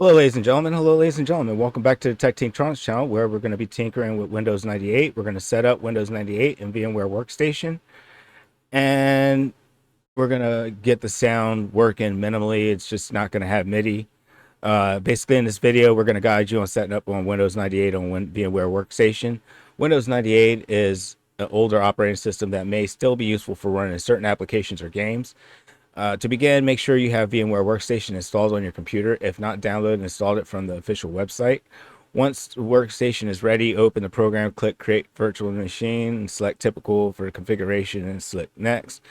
Hello, ladies and gentlemen. Hello, ladies and gentlemen. Welcome back to the Tech Tinktronics channel, where we're going to be tinkering with Windows 98. We're going to set up Windows 98 in VMware Workstation, and we're going to get the sound working minimally. It's just not going to have MIDI. Basically, in this video, we're going to guide you on setting up on Windows 98 on VMware Workstation. Windows 98 is an older operating system that may still be useful for running certain applications or games. To begin, make sure you have VMware Workstation installed on your computer. If not, download and install it from the official website. Once the workstation is ready, open the program, click Create Virtual Machine, and select Typical for configuration, and select Next.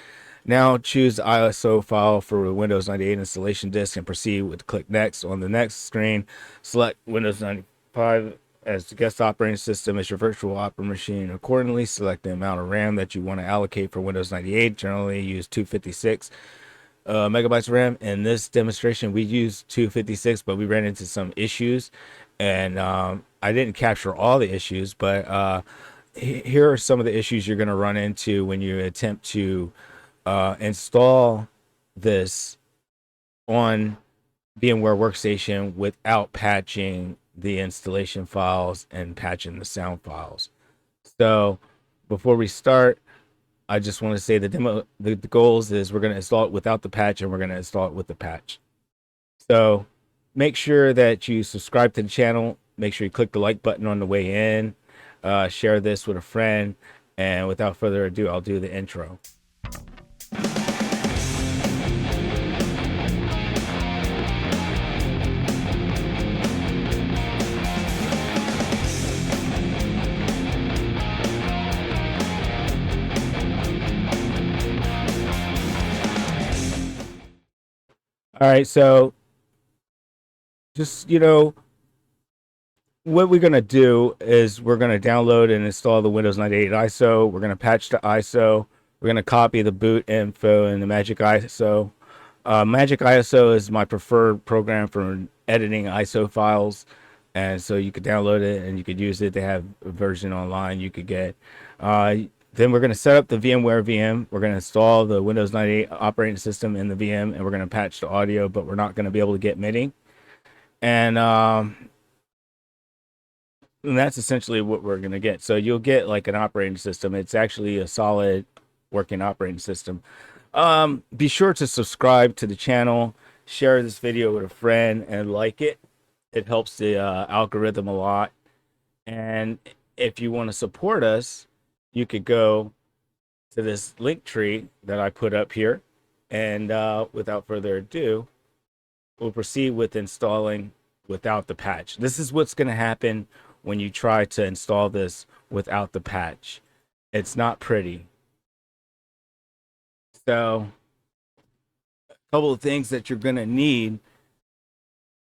Now choose the ISO file for the Windows 98 installation disk and proceed with click Next. On the next screen, select Windows 95 as the guest operating system as your virtual operating machine. Accordingly, select the amount of RAM that you want to allocate for Windows 98. Generally, use 256 megabytes of RAM. In this demonstration, we used 256, but we ran into some issues, and I didn't capture all the issues, but here are some of the issues you're going to run into when you attempt to install this on VMware Workstation without patching the installation files and patching the sound files. So before we start, I just want to say the goals is we're going to install it without the patch, and we're going to install it with the patch. So make sure that you subscribe to the channel. Make sure you click the like button on the way in. Share this with a friend. And without further ado, I'll do the intro. All right, so just, what we're going to do is we're going to download and install the Windows 98 ISO. We're going to patch the ISO. We're going to copy the boot info and the Magic ISO. Magic ISO is my preferred program for editing ISO files. And so you could download it and you could use it. They have a version online you could get. Then we're going to set up the VMware VM. We're going to install the Windows 98 operating system in the VM, and we're going to patch the audio, but we're not going to be able to get MIDI. And that's essentially what we're going to get. So you'll get like an operating system. It's actually a solid working operating system. Be sure to subscribe to the channel, share this video with a friend, and like it. It helps the algorithm a lot. And if you want to support us, you could go to this link tree that I put up here. And without further ado, we'll proceed with installing without the patch. This is what's going to happen when you try to install this without the patch. It's not pretty. So a couple of things that you're going to need.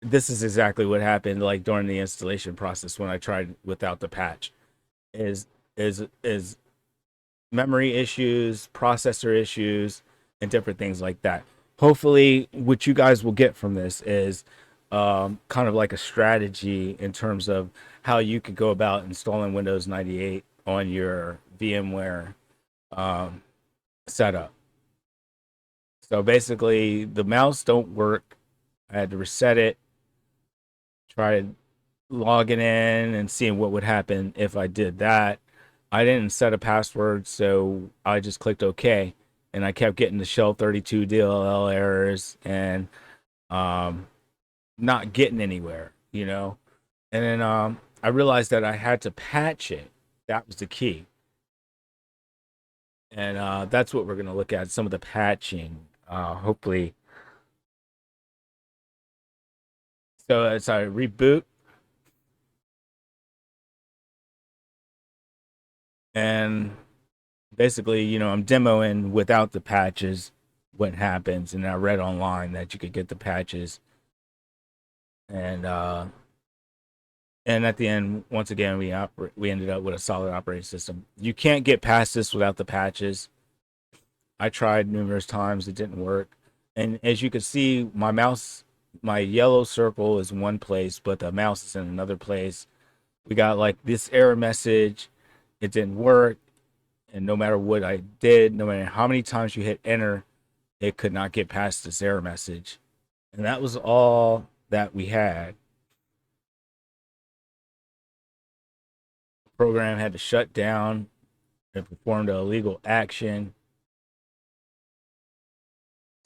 This is exactly what happened like during the installation process when I tried without the patch. Is memory issues, processor issues, and different things like that. Hopefully, what you guys will get from this is kind of like a strategy in terms of how you could go about installing Windows 98 on your VMware setup. So basically, the mouse don't work. I had to reset it, try logging in and seeing what would happen if I did that. I didn't set a password, so I just clicked OK, and I kept getting the shell 32 DLL errors and not getting anywhere, And then I realized that I had to patch it. That was the key. And that's what we're going to look at, some of the patching, hopefully. So as I reboot, and basically, I'm demoing without the patches what happens. And I read online that you could get the patches. And at the end, once again, we ended up with a solid operating system. You can't get past this without the patches. I tried numerous times. It didn't work. And as you can see, my yellow circle is one place, but the mouse is in another place. We got like this error message. It didn't work. And no matter what I did, no matter how many times you hit enter, it could not get past this error message. And that was all that we had. The program had to shut down and performed an illegal action.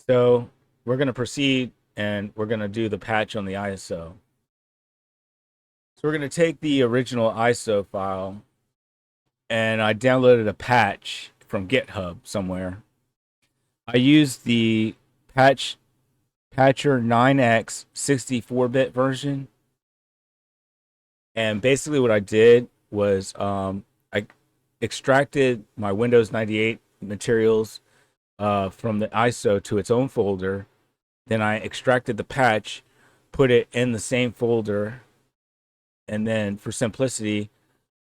So we're going to proceed and we're going to do the patch on the ISO. So we're going to take the original ISO file, and I downloaded a patch from GitHub somewhere. I used the patcher 9x 64-bit version. And basically what I did was I extracted my Windows 98 materials from the ISO to its own folder. Then I extracted the patch, put it in the same folder, and then for simplicity,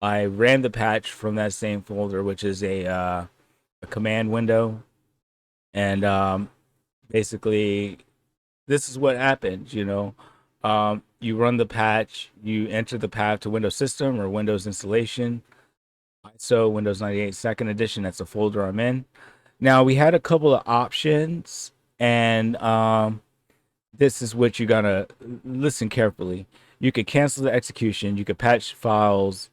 I ran the patch from that same folder, which is a command window. And basically, this is what happens, you know. You run the patch, you enter the path to Windows System or Windows installation. So Windows 98 second edition, that's the folder I'm in. Now we had a couple of options, and this is what you gotta listen carefully. You could cancel the execution, you could patch files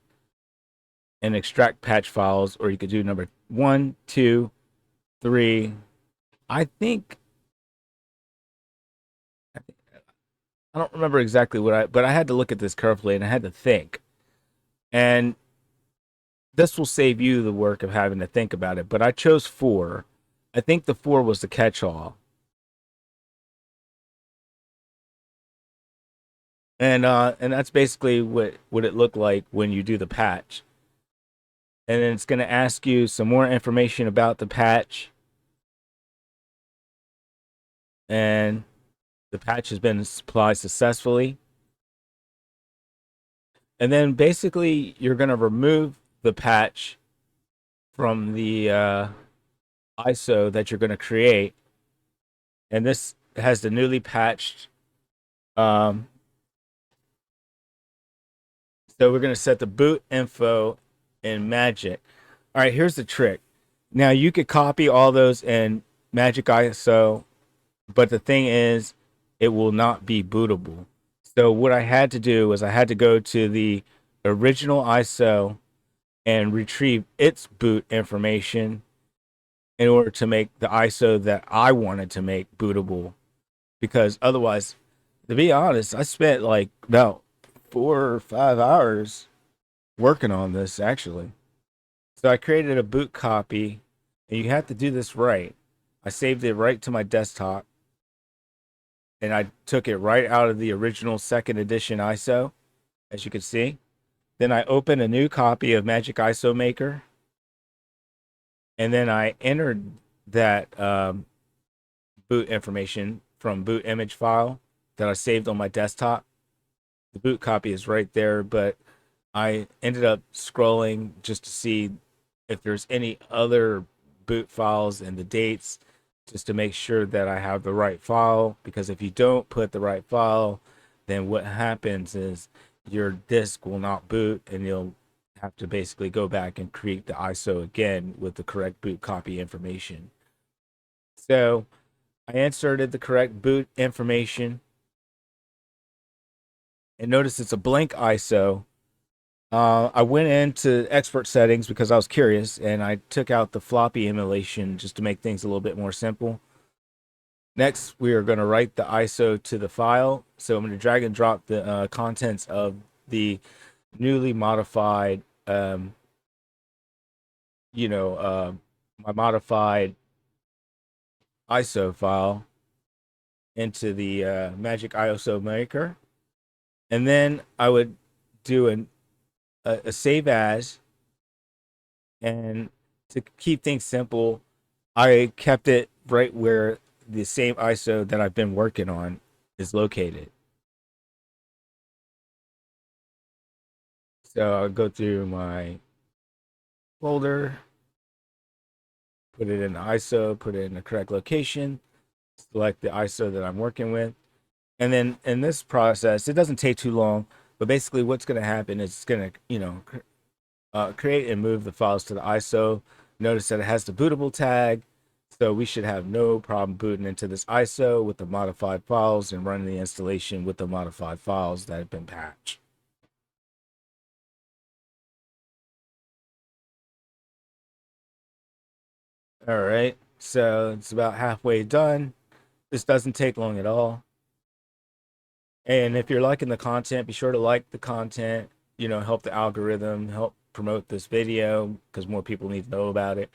and extract patch files, or you could do number 1, 2, 3. I think I don't remember exactly but I had to look at this carefully and I had to think. And this will save you the work of having to think about it. But I chose 4. I think the 4 was the catch-all. And that's basically what it looked like when you do the patch. And then it's going to ask you some more information about the patch. And the patch has been applied successfully. And then basically you're going to remove the patch from the ISO that you're going to create. And this has the newly patched. So we're going to set the boot info in Magic. All right, here's the trick. Now you could copy all those in Magic ISO, but the thing is, it will not be bootable. So what I had to do was I had to go to the original ISO and retrieve its boot information in order to make the ISO that I wanted to make bootable. Because otherwise, to be honest, I spent like about 4 or 5 hours working on this actually. So I created a boot copy, and you have to do this right. I saved it right to my desktop, and I took it right out of the original second edition ISO, as you can see. Then I opened a new copy of Magic ISO Maker, and then I entered that boot information from boot image file that I saved on my desktop. The boot copy is right there, but I ended up scrolling just to see if there's any other boot files and the dates, just to make sure that I have the right file. Because if you don't put the right file, then what happens is your disk will not boot, and you'll have to basically go back and create the ISO again with the correct boot copy information. So I inserted the correct boot information, and notice it's a blank ISO. I went into expert settings because I was curious, and I took out the floppy emulation just to make things a little bit more simple. Next, we are going to write the ISO to the file. So I'm going to drag and drop the contents of the newly modified, my modified ISO file into the Magic ISO Maker. And then I would do a save as, and to keep things simple, I kept it right where the same ISO that I've been working on is located. So I'll go through my folder, put it in the ISO, put it in the correct location, select the ISO that I'm working with. And then in this process, it doesn't take too long, but basically what's going to happen is it's going to, create and move the files to the ISO. Notice that it has the bootable tag. So we should have no problem booting into this ISO with the modified files and running the installation with the modified files that have been patched. All right, so it's about halfway done. This doesn't take long at all. And if you're liking the content, be sure to like the content, help the algorithm, help promote this video because more people need to know about it.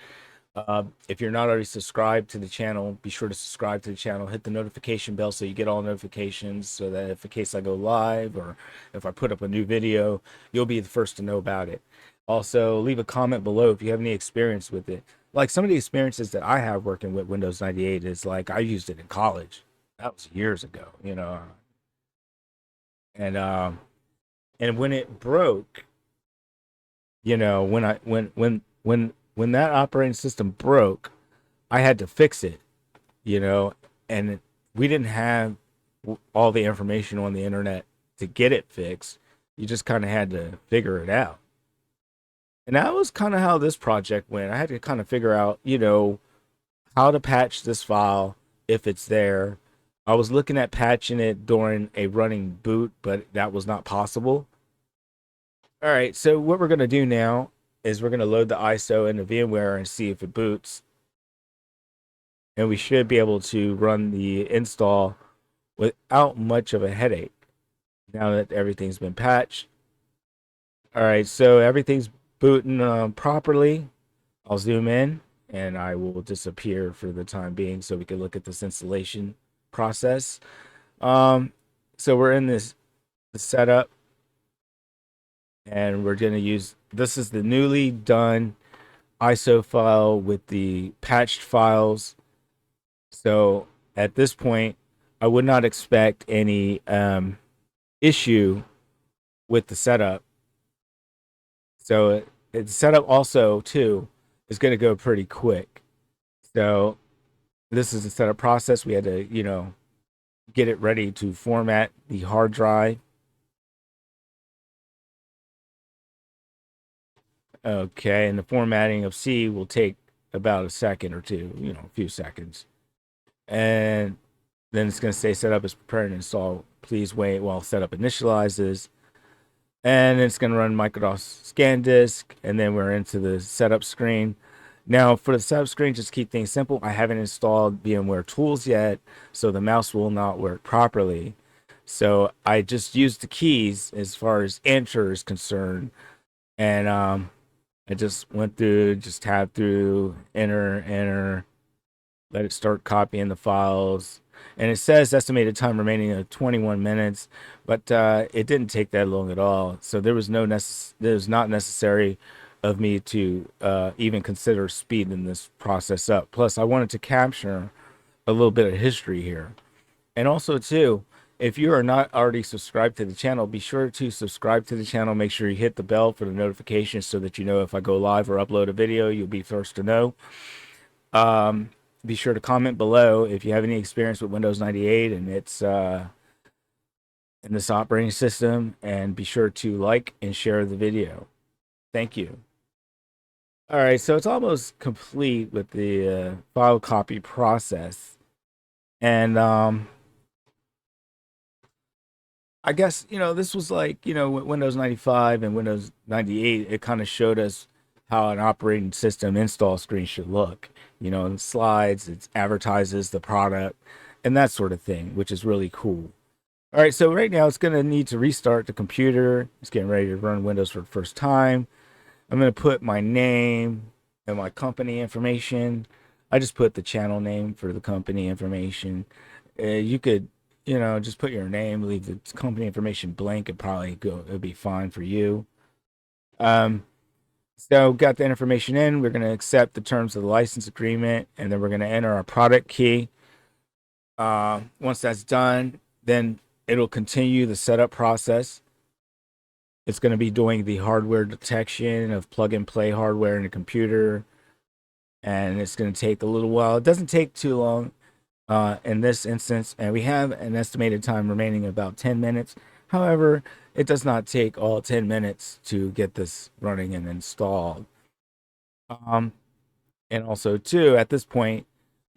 If you're not already subscribed to the channel, be sure to subscribe to the channel, hit the notification bell so you get all notifications so that if in case I go live or if I put up a new video, you'll be the first to know about it. Also, leave a comment below if you have any experience with it. Like some of the experiences that I have working with Windows 98 is like I used it in college. That was years ago, and and when it broke, when that operating system broke, I had to fix it, you know, and we didn't have all the information on the internet to get it fixed. You just kind of had to figure it out. And that was kind of how this project went. I had to kind of figure out, how to patch this file if it's there. I was looking at patching it during a running boot, but that was not possible. All right, so what we're going to do now is we're going to load the ISO into VMware and see if it boots. And we should be able to run the install without much of a headache now that everything's been patched. All right, so everything's booting properly. I'll zoom in and I will disappear for the time being so we can look at this installation process. So we're in the setup and we're going to use, this is the newly done ISO file with the patched files. So at this point, I would not expect any issue with the setup. So the setup also too is going to go pretty quick. So this is the setup process. We had to, get it ready to format the hard drive. Okay, and the formatting of C will take about a second or two, a few seconds. And then it's going to say setup is prepared and install. Please wait while setup initializes. And it's going to run Microsoft Scan Disk, and then we're into the setup screen. Now, for the setup screen, just keep things simple. I haven't installed VMware tools yet, so the mouse will not work properly. So I just used the keys as far as enter is concerned, and I just went through, just tabbed through, enter, let it start copying the files. And it says estimated time remaining of 21 minutes, but it didn't take that long at all. So there was not necessary of me to even consider speeding this process up. Plus, I wanted to capture a little bit of history here. And also, too, if you are not already subscribed to the channel, be sure to subscribe to the channel. Make sure you hit the bell for the notifications so that you know if I go live or upload a video, you'll be first to know. Be sure to comment below if you have any experience with Windows 98 and its in this operating system, and be sure to like and share the video. Thank you. All right, so it's almost complete with the file copy process, and I guess this was like with Windows 95 and Windows 98. It kind of showed us how an operating system install screen should look. In slides, it advertises the product and that sort of thing, which is really cool. All right, so right now it's going to need to restart the computer. It's getting ready to run Windows for the first time. I'm going to put my name and my company information. I just put the channel name for the company information. You could, just put your name, leave the company information blank. It'd be fine for you. So got the information in. We're going to accept the terms of the license agreement, and then we're going to enter our product key. Once that's done, then it'll continue the setup process. It's going to be doing the hardware detection of plug and play hardware in the computer, and it's going to take a little while. It doesn't take too long in this instance, and we have an estimated time remaining about 10 minutes. However, it does not take all 10 minutes to get this running and installed. And also, too, at this point,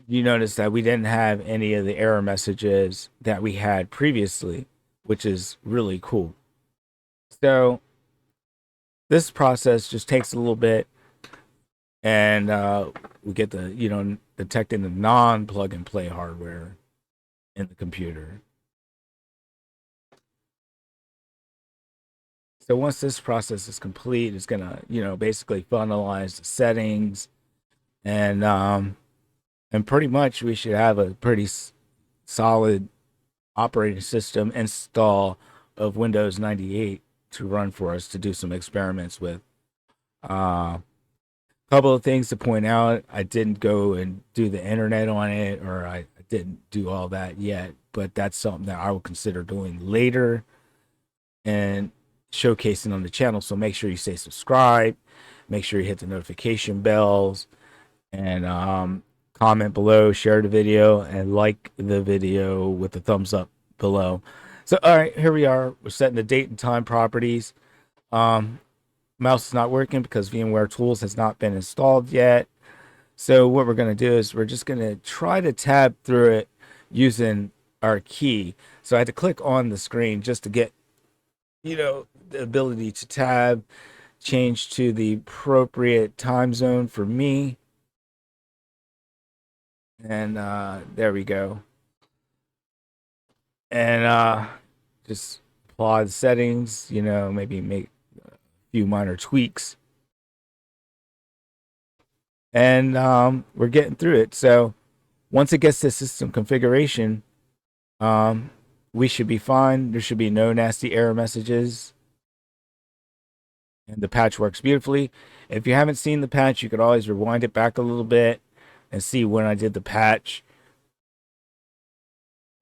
you notice that we didn't have any of the error messages that we had previously, which is really cool. So this process just takes a little bit, and we get the detecting the non plug and play hardware in the computer. So once this process is complete, it's gonna basically finalize the settings, and pretty much we should have a pretty solid operating system install of Windows 98 to run for us to do some experiments with. A couple of things to point out: I didn't go and do the internet on it, or I didn't do all that yet, but that's something that I will consider doing later and showcasing on the channel. So make sure you stay subscribed, make sure you hit the notification bells, and comment below, share the video, and like the video with the thumbs up below. So, all right, here we are. We're setting the date and time properties. Mouse is not working because VMware Tools has not been installed yet. So what we're going to do is we're just going to try to tab through it using our key. So I had to click on the screen just to get, the ability to tab, change to the appropriate time zone for me. And there we go. And just apply the settings, maybe make a few minor tweaks. And we're getting through it. So once it gets to system configuration, we should be fine. There should be no nasty error messages. And the patch works beautifully. If you haven't seen the patch, you could always rewind it back a little bit and see when I did the patch.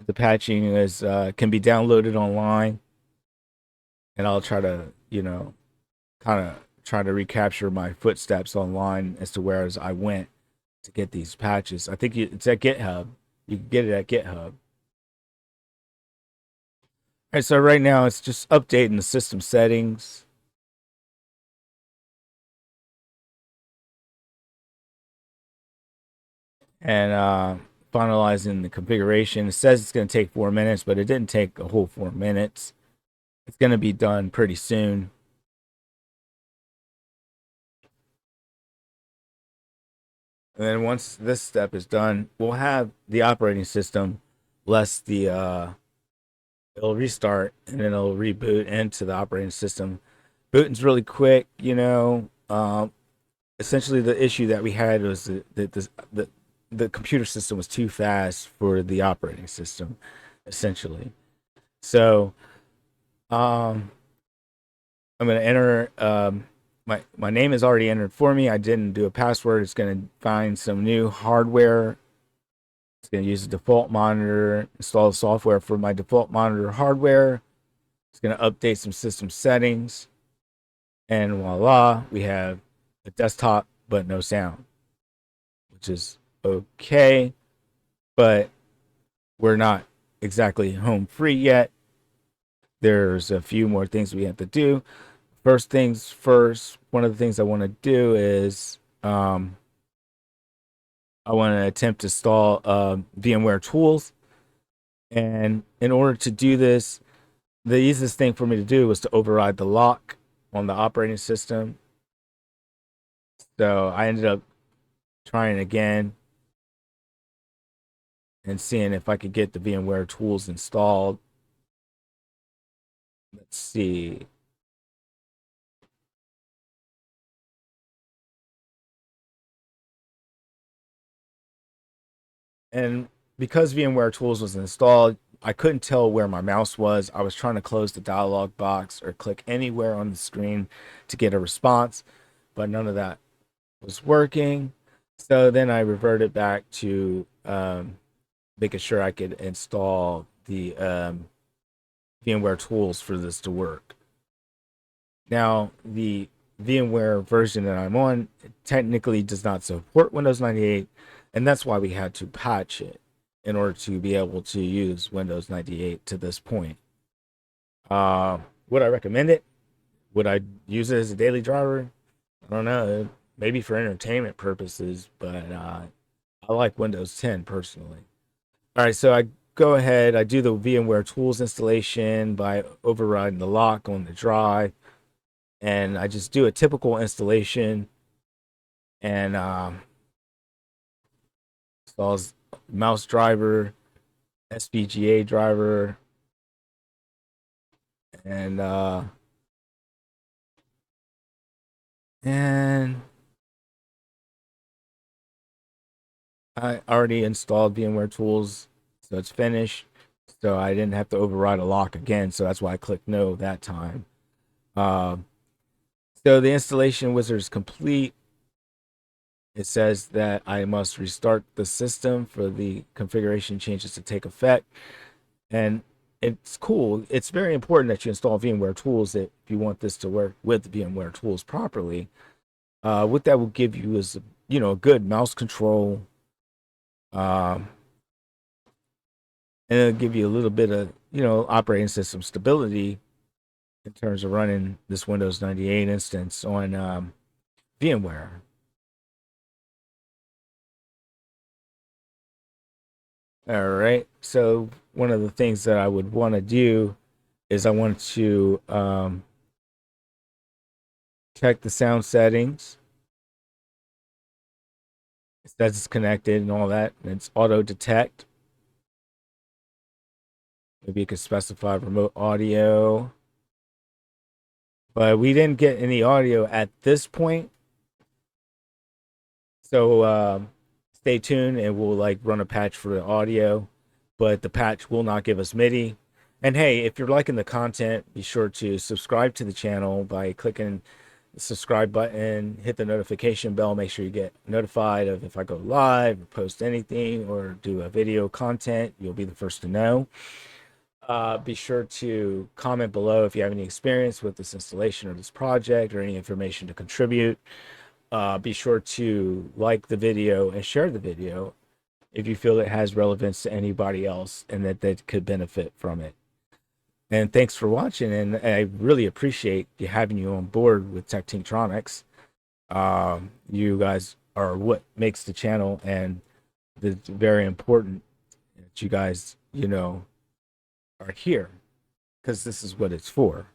The patching is can be downloaded online, and I'll try to kind of try to recapture my footsteps online as to where I went to get these patches. I think it's at GitHub. You can get it at GitHub. All right, so right now it's just updating the system settings. And finalizing the configuration. It says it's going to take 4 minutes, but it didn't take a whole 4 minutes. It's going to be done pretty soon. And then once this step is done, we'll have the operating system, less the it'll restart and then it'll reboot into the operating system. Booting's really quick, essentially the issue that we had was that the computer system was too fast for the operating system, essentially. So I'm going to enter my name is already entered for me. I didn't do a password. It's going to find some new hardware. It's going to use the default monitor, install the software for my default monitor hardware. It's going to update some system settings. And voila, we have a desktop but no sound, which is okay. But we're not exactly home free yet. There's a few more things we have to do. First things first, one of the things I want to do is I want to attempt to install VMware Tools. And in order to do this, the easiest thing for me to do was to override the lock on the operating system. So I ended up trying again and seeing if I could get the VMware Tools installed. Let's see. And because VMware Tools was installed, I couldn't tell where my mouse was. I was trying to close the dialog box or click anywhere on the screen to get a response, but none of that was working. So then I reverted back to making sure I could install the VMware Tools for this to work. Now, the VMware version that I'm on technically does not support Windows 98, and that's why we had to patch it in order to be able to use Windows 98 to this point. Would I recommend it? Would I use it as a daily driver? I don't know. Maybe for entertainment purposes, but I like Windows 10 personally. All right, so I go ahead, I do the VMware tools installation by overriding the lock on the drive, and I just do a typical installation and installs mouse driver, SVGA driver, and and I already installed VMware tools, so it's finished. So I didn't have to override a lock again, so that's why I clicked no that time. Uh, so the installation wizard is complete. It says that I must restart the system for the configuration changes to take effect. And it's cool. It's very important that you install VMware tools if you want this to work with VMware tools properly. What that will give you is, a good mouse control, um, and it'll give you a little bit of, operating system stability in terms of running this Windows 98 instance on VMware. All right. So one of the things that I would want to do is I want to check the sound settings. It says it's connected and all that. And it's auto detect. Maybe you could specify remote audio. But we didn't get any audio at this point. So stay tuned and we'll run a patch for the audio. But the patch will not give us MIDI. And hey, if you're liking the content, be sure to subscribe to the channel by clicking the subscribe button, hit the notification bell, make sure you get notified of if I go live or post anything or do a video content. You'll be the first to know. Be sure to comment below if you have any experience with this installation or this project or any information to contribute. Be sure to like the video and share the video if you feel it has relevance to anybody else and that they could benefit from it. And thanks for watching. And I really appreciate having you on board with Tech Tinktronics. You guys are what makes the channel, and it's very important that you guys, are here because this is what it's for.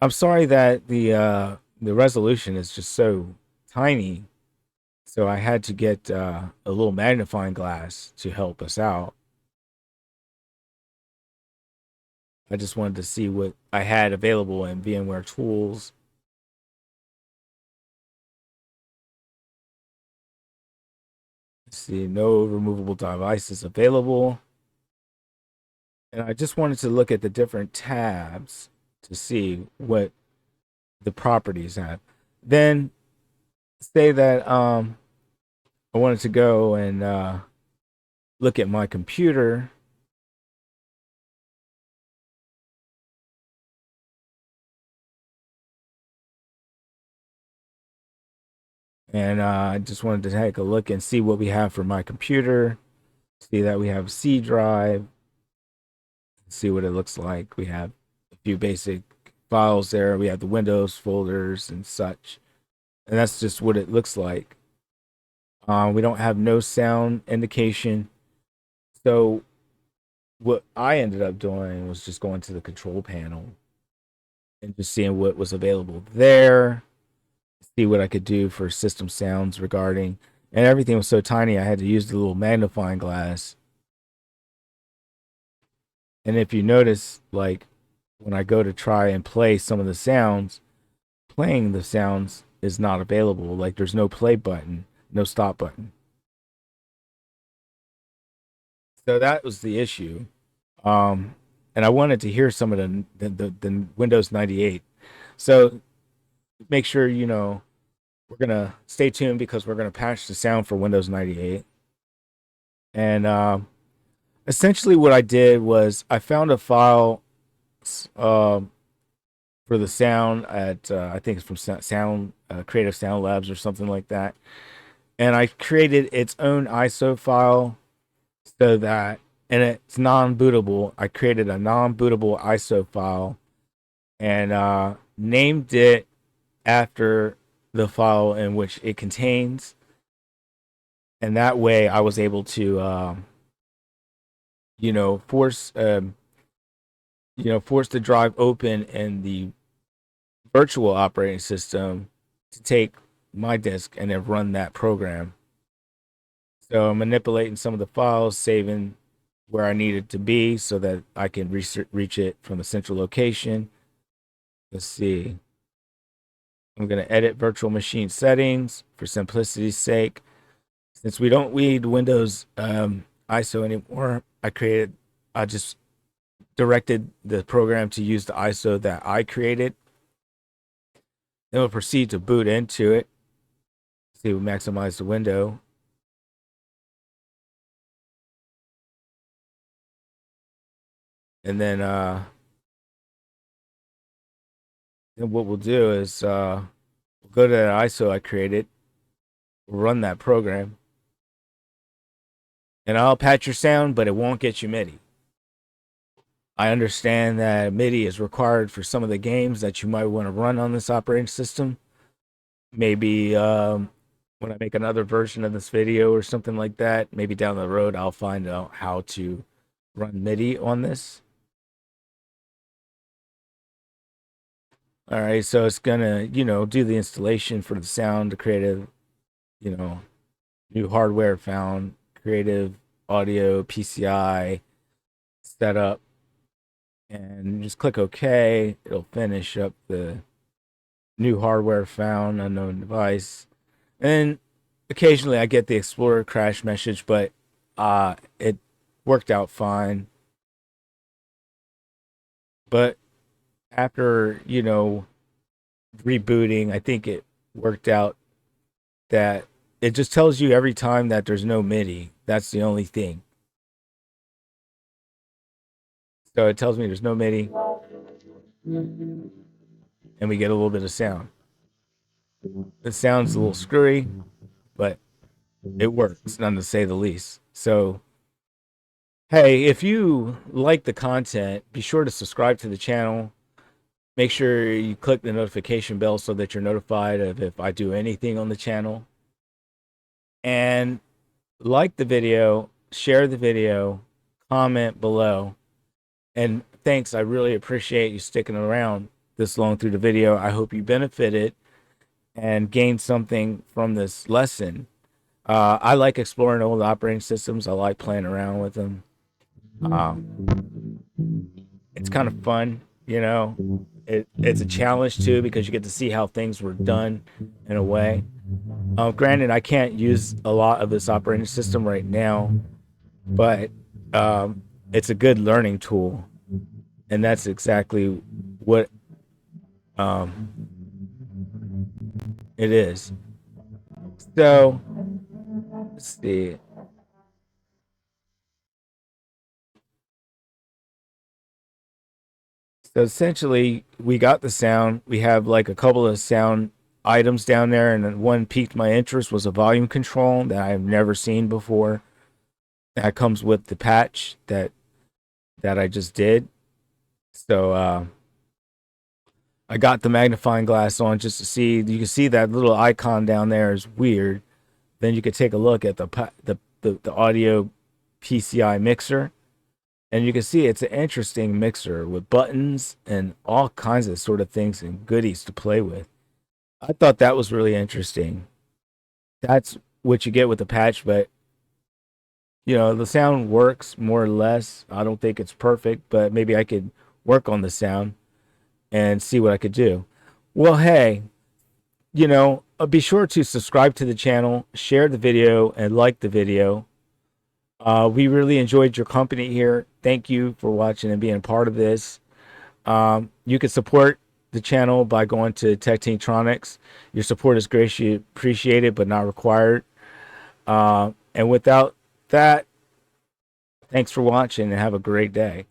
I'm sorry that the resolution is just so tiny, so I had to get a little magnifying glass to help us out. I just wanted to see what I had available in VMware tools. Let's see, no removable devices available. And I just wanted to look at the different tabs to see what the properties have. Then say that I wanted to go and look at my computer. And I just wanted to take a look and see what we have for my computer. See that we have C drive. See what it looks like. We have a few basic files there. We have the Windows folders and such. And that's just what it looks like. We don't have no sound indication. So what I ended up doing was just going to the control panel and just seeing what was available there, see what I could do for system sounds regarding, and everything was so tiny I had to use the little magnifying glass. And if you notice, when I go to try and play some of the sounds, playing the sounds is not available. Like there's no play button, no stop button. So that was the issue. Um, and I wanted to hear some of the Windows 98. So make sure we're gonna stay tuned because we're gonna patch the sound for Windows 98. And essentially, what I did was I found a file for the sound at I think it's from Sound Creative Sound Labs or something like that. And I created its own ISO file so that, and it's non-bootable. I created a non-bootable ISO file and named it after the file in which it contains. and that way I was able to, force, force the drive open and the virtual operating system to take my disk and then run that program. So I'm manipulating some of the files, saving where I need it to be so that I can reach it from a central location. Let's see. I'm going to edit virtual machine settings for simplicity's sake. Since we don't need Windows ISO anymore, I just directed the program to use the ISO that I created. Then we'll proceed to boot into it. See, we maximize the window. And then what we'll do is we'll go to that ISO I created, run that program, and I'll patch your sound, but it won't get you MIDI. I understand that MIDI is required for some of the games that you might want to run on this operating system. Maybe when I make another version of this video or something like that, maybe down the road, I'll find out how to run MIDI on this. All right, so it's gonna, do the installation for the sound, the creative, new hardware found, creative audio, PCI setup, and just click OK. It'll finish up the new hardware found, unknown device. And occasionally I get the Explorer crash message, but it worked out fine. But after, rebooting, I think it worked out that it just tells you every time that there's no MIDI. That's the only thing. So it tells me there's no MIDI, and we get a little bit of sound. It sounds a little screwy, but it works, none to say the least. So, hey, if you like the content, be sure to subscribe to the channel. Make sure you click the notification bell so that you're notified of if I do anything on the channel. And like the video, share the video, comment below. And thanks, I really appreciate you sticking around this long through the video. I hope you benefited and gained something from this lesson. I like exploring old operating systems. I like playing around with them. It's kind of fun, it's a challenge too because you get to see how things were done in a way. Granted, I can't use a lot of this operating system right now, but it's a good learning tool, and that's exactly what it is. So let's see. So essentially, we got the sound. We have like a couple of sound items down there, and one piqued my interest was a volume control that I've never seen before. That comes with the patch that I just did. So I got the magnifying glass on just to see. You can see that little icon down there is weird. Then you could take a look at the audio PCI mixer, and you can see it's an interesting mixer with buttons and all kinds of sort of things and goodies to play with. I thought that was really interesting. That's what you get with the patch, but the sound works more or less. I don't think it's perfect, but maybe I could work on the sound and see what I could do. Well, hey, be sure to subscribe to the channel, share the video, and like the video. We really enjoyed your company here. Thank you for watching and being a part of this. You can support the channel by going to Tech Tronics. Your support is greatly appreciated, but not required. And without that, thanks for watching and have a great day.